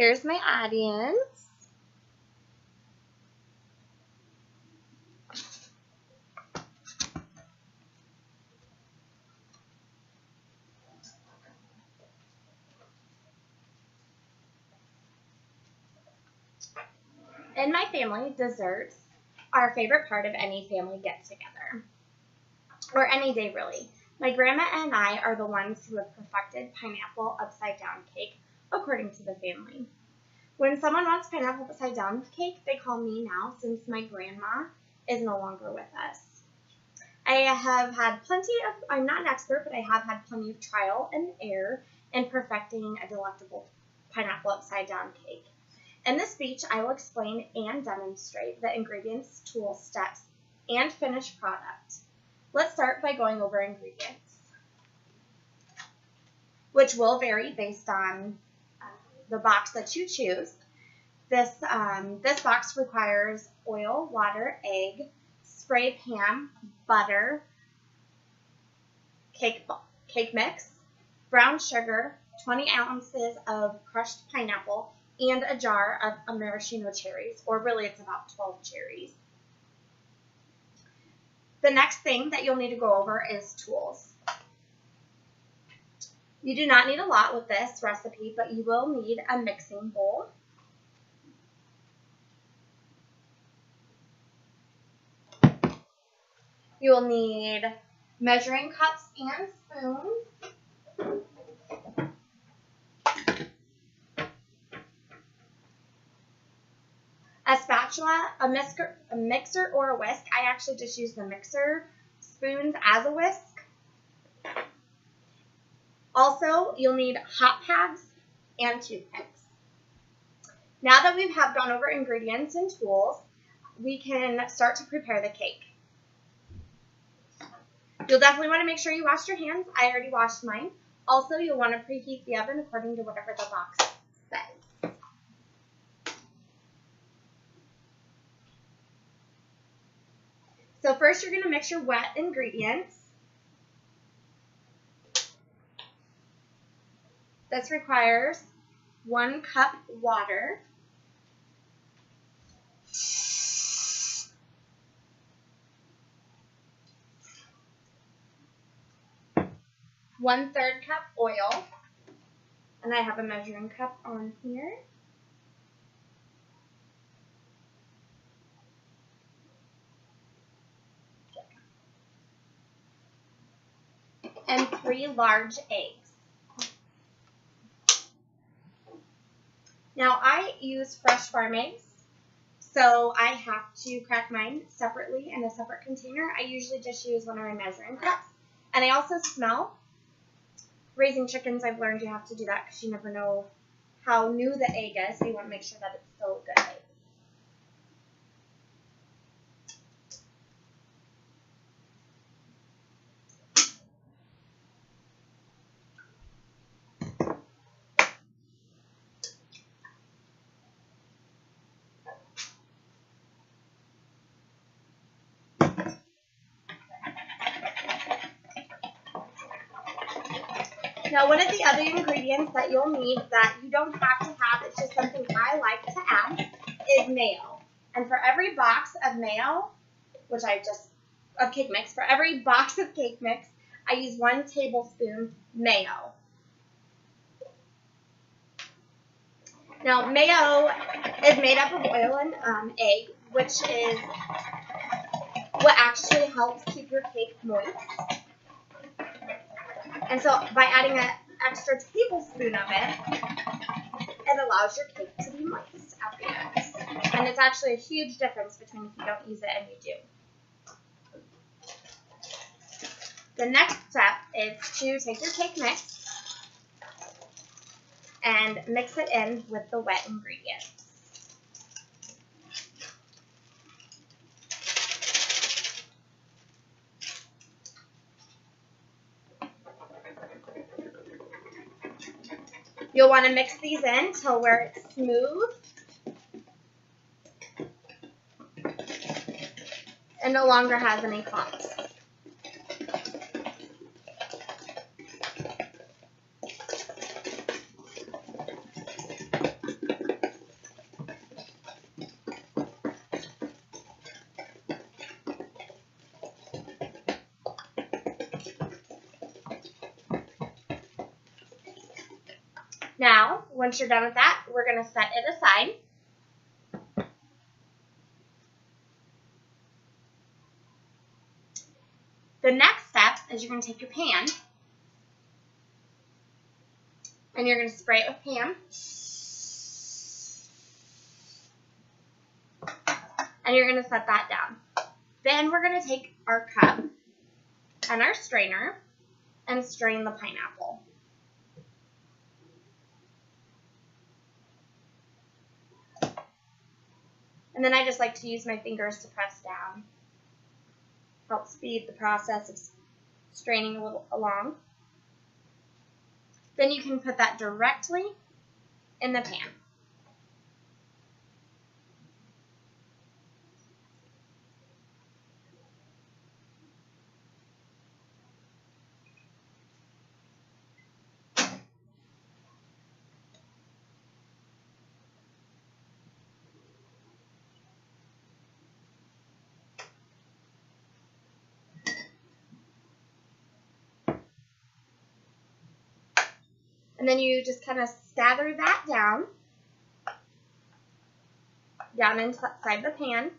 Here's my audience. In my family, desserts are a favorite part of any family get-together, or any day really. My grandma and I are the ones who have perfected pineapple upside-down cake, according to the family. When someone wants pineapple upside-down cake, they call me now, since my grandma is no longer with us. I'm not an expert, but I have had plenty of trial and error in perfecting a delectable pineapple upside-down cake. In this speech, I will explain and demonstrate the ingredients, tools, steps, and finished product. Let's start by going over ingredients, which will vary based on the box that you choose. This box requires oil, water, egg, spray pan, butter, cake mix, brown sugar, 20 ounces of crushed pineapple, and a jar of maraschino cherries, or really it's about 12 cherries. The next thing that you'll need to go over is tools. You do not need a lot with this recipe, but you will need a mixing bowl, you will need measuring cups and spoons, a spatula, a mixer or a whisk. I actually just use the mixer spoons as a whisk. Also, you'll need hot pads and toothpicks. Now that we have gone over ingredients and tools, we can start to prepare the cake. You'll definitely want to make sure you wash your hands. I already washed mine. Also, you'll want to preheat the oven according to whatever the box says. So first, you're going to mix your wet ingredients. This requires 1 cup water, 1/3 cup oil, and I have a measuring cup on here. And 3 large eggs. Now I use fresh farm eggs, so I have to crack mine separately in a separate container. I usually just use one of my measuring cups. And I also smell. Raising chickens, I've learned you have to do that because you never know how new the egg is, so you want to make sure that it's still a good egg. Now, one of the other ingredients that you'll need that you don't have to have, it's just something I like to add, is mayo. And for every box of mayo, of cake mix, for every box of cake mix, I use 1 tablespoon mayo. Now, mayo is made up of oil and egg, which is what actually helps keep your cake moist. And so by adding an extra tablespoon of it, it allows your cake to be moist at the end. And it's actually a huge difference between if you don't use it and you do. The next step is to take your cake mix and mix it in with the wet ingredients. You'll want to mix these in till where it's smooth and no longer has any clumps. Now, once you're done with that, we're going to set it aside. The next step is you're going to take your pan and you're going to spray it with Pam. And you're going to set that down. Then we're going to take our cup and our strainer and strain the pineapple. And then I just like to use my fingers to press down. Help speed the process of straining a little along. Then you can put that directly in the pan. And then you just kind of scatter that down inside the pan.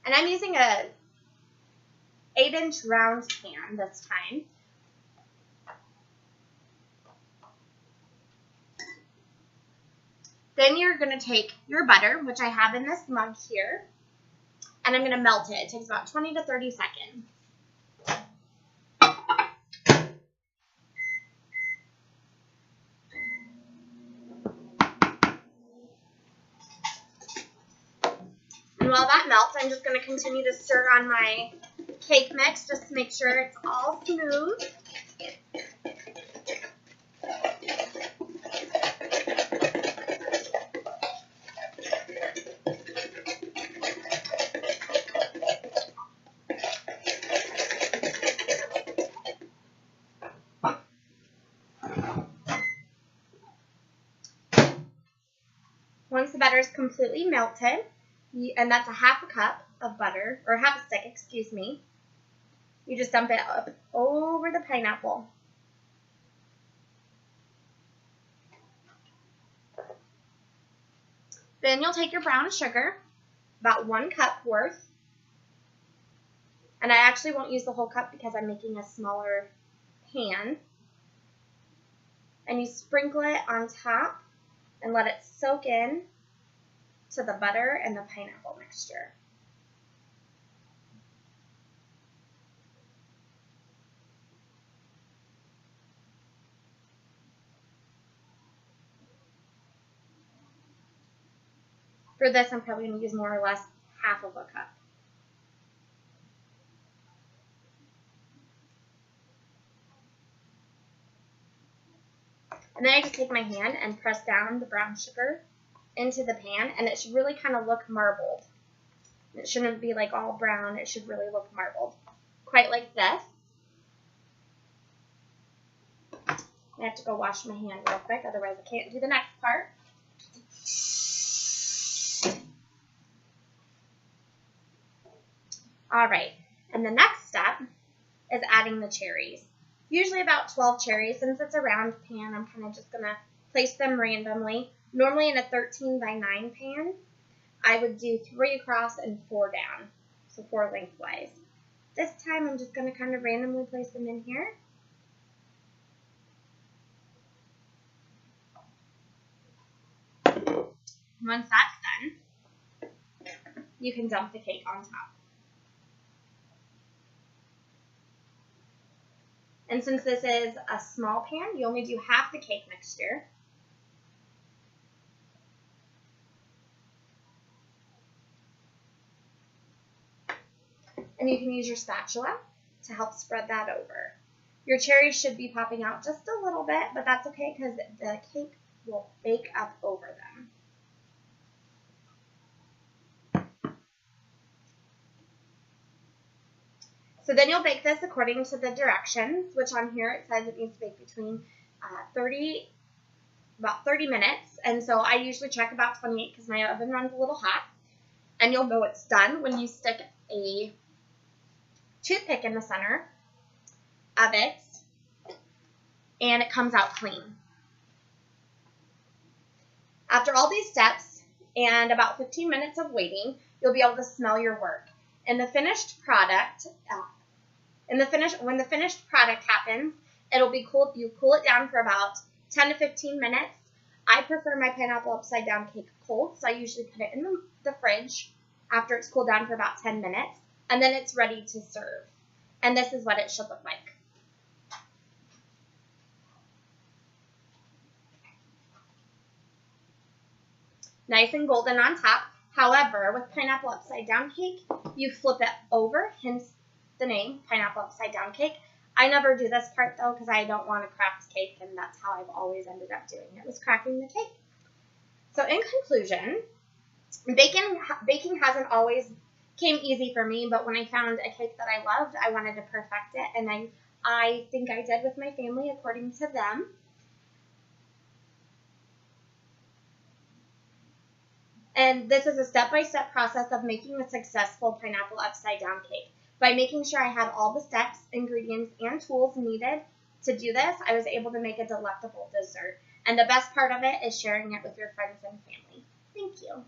And I'm using a 8-inch round pan this time. Then you're going to take your butter, which I have in this mug here, and I'm going to melt it. It takes about 20 to 30 seconds. And while that melts, I'm just going to continue to stir on my cake mix just to make sure it's all smooth. Once the butter is completely melted, and that's a half a cup of butter, or half a stick, excuse me, you just dump it up over the pineapple. Then you'll take your brown sugar, about 1 cup worth, and I actually won't use the whole cup because I'm making a smaller pan, and you sprinkle it on top and let it soak in to the butter and the pineapple mixture. For this, I'm probably going to use more or less half of a cup. And then I just take my hand and press down the brown sugar into the pan, and it should really kind of look marbled. It shouldn't be like all brown, it should really look marbled. Quite like this. I have to go wash my hand real quick, otherwise I can't do the next part. Alright, and the next step is adding the cherries. Usually about 12 cherries. Since it's a round pan, I'm kind of just going to place them randomly. Normally in a 13 by 9 pan, I would do 3 across and 4 down, so 4 lengthwise. This time I'm just going to kind of randomly place them in here. Once that's done, you can dump the cake on top. And since this is a small pan, you only do half the cake mixture. And you can use your spatula to help spread that over. Your cherries should be popping out just a little bit, but that's okay because the cake will bake up over them. So then you'll bake this according to the directions, which on here it says it needs to bake between about 30 minutes And so I usually check about 28 because my oven runs a little hot. And you'll know it's done when you stick a toothpick in the center of it and it comes out clean. After all these steps and about 15 minutes of waiting, you'll be able to smell your work. And the finished product, when the finished product happens, it'll be cool. You cool it down for about 10 to 15 minutes. I prefer my pineapple upside down cake cold, so I usually put it in the fridge after it's cooled down for about 10 minutes, and then it's ready to serve. And this is what it should look like. Nice and golden on top. However, with pineapple upside down cake, you flip it over, hence the name, pineapple upside down cake. I never do this part though because I don't want a cracked cake, and that's how I've always ended up doing it, was cracking the cake. So in conclusion, baking hasn't always came easy for me, but when I found a cake that I loved, I wanted to perfect it, and I think I did with my family according to them. And this is a step-by-step process of making a successful pineapple upside down cake. By making sure I had all the steps, ingredients, and tools needed to do this, I was able to make a delectable dessert. And the best part of it is sharing it with your friends and family. Thank you.